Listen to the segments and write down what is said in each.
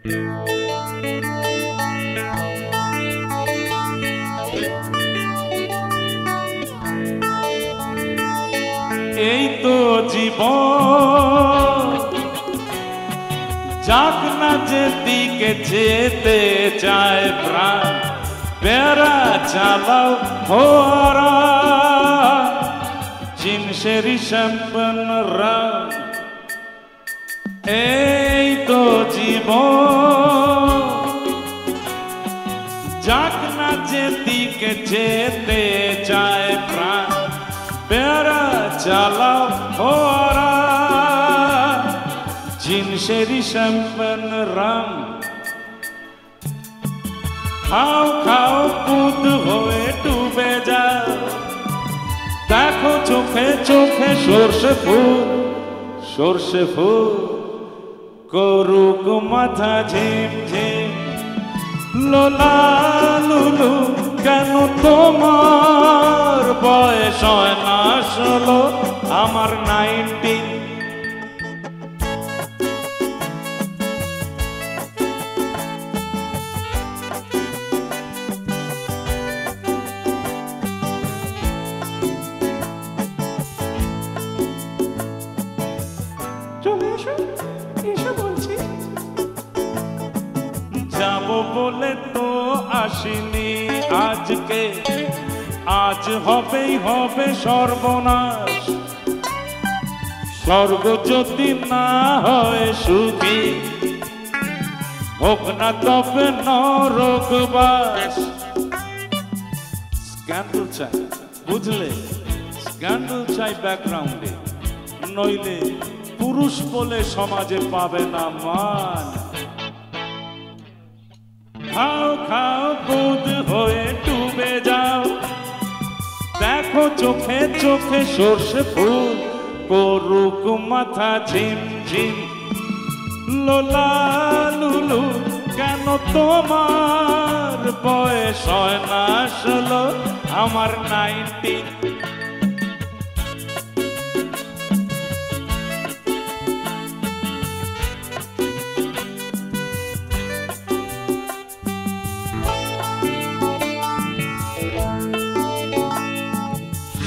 এই তো জীবন, যাক না যেদিকে যেতে চায় প্রাণ, বেড়া চালাও হোরা জিনসেরি শ্যাম্পন রান। এই তো জীবন, যাক না যেদিকে যেতে চায় প্রাণ, বেড়া চালাও হোরা জিনসেরি শ্যাম্পন রান। খাও খাও কুদ হয়ে ডুবে যাও, দেখো চোখে চোখে সর্ষে ফুল, সর্ষে ফুল করুক মাথা ঝিম ঝিম। লোলা লুলু কেন তোমার বয়স হয় না 16, আমার 19। যাবো বলে তো আসিনি আজকে, আজ হবেই হবে সর্বনাশ। স্বর্গ যদি না হয় সুখী, হোক না তবে নরকবাস। স্ক্যান্ডাল চাই, বুঝলে, স্ক্যান্ডাল চাই ব্যাকগ্রাউন্ডে, নইলে পুরুষ বলে সমাজে পাবে না মান। খাও খাও কুদ হয়ে ডুবে যাও, দেখো চোখে চোখে সর্ষে ফুল করুক মাথা ঝিম ঝিম। লোলা লুলু কেন তোমার বয়স হয় না 16, আমার 19।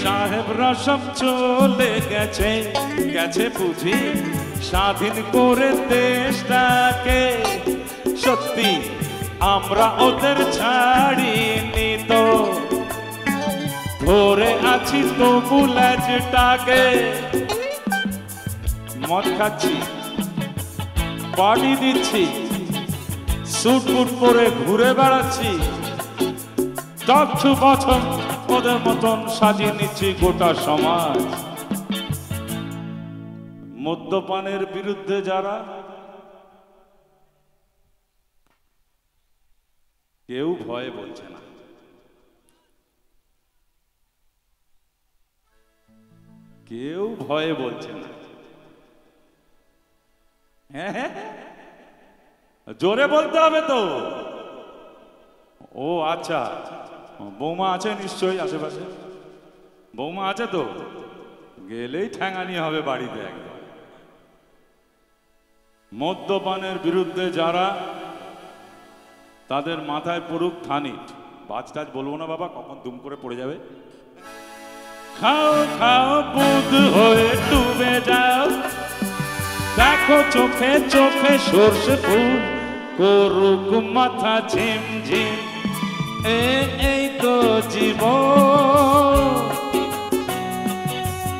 সাহেবরা সব চলে গেছে, গেছে বুঝি স্বাধীন করে দেশটাকে। সত্যি আমরা ওদের ছাড়িনি তো, ধরে আছি তবু ল্যাজটাকে। মদ খাচ্ছি, পার্টি দিচ্ছি, স্যুট বুট পরে ঘুরে বেড়াচ্ছি, বছর ওদের মতন সাজিয়ে নিচ্ছি গোটা সমাজ। মদ্যপানের বিরুদ্ধে যারা, কেউ ভয়ে বলছে না। কেউ ভয়ে বলছে না। হ্যাঁ, জোরে বলতে হবে তো। ও আচ্ছা, বৌমা আছে নিশ্চয়ই আশেপাশে? বৌমা আছে তো? গেলেই ঠ্যাঙানি হবে বাড়িতে একদম। মদ্যপানের বিরুদ্ধে যারা, তাদের মাথায় পড়ুক থানিট। বাজ টাজ বলবো না বাবা, কখন দুম করে পড়ে যাবে। খাও খাও বুধ হয়ে ডুবে যাও, দেখো চোখে চোখে সর্ষে ফুল করুক মাথা ঝিম ঝিম। এই তো জীবন,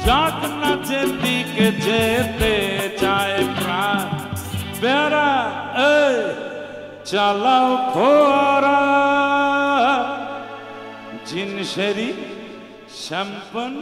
যাক না যেদিকে যেতে চায় প্রাণ, বেড়া চালাও ফোয়ারা জিনসেরি শ্যাম্পন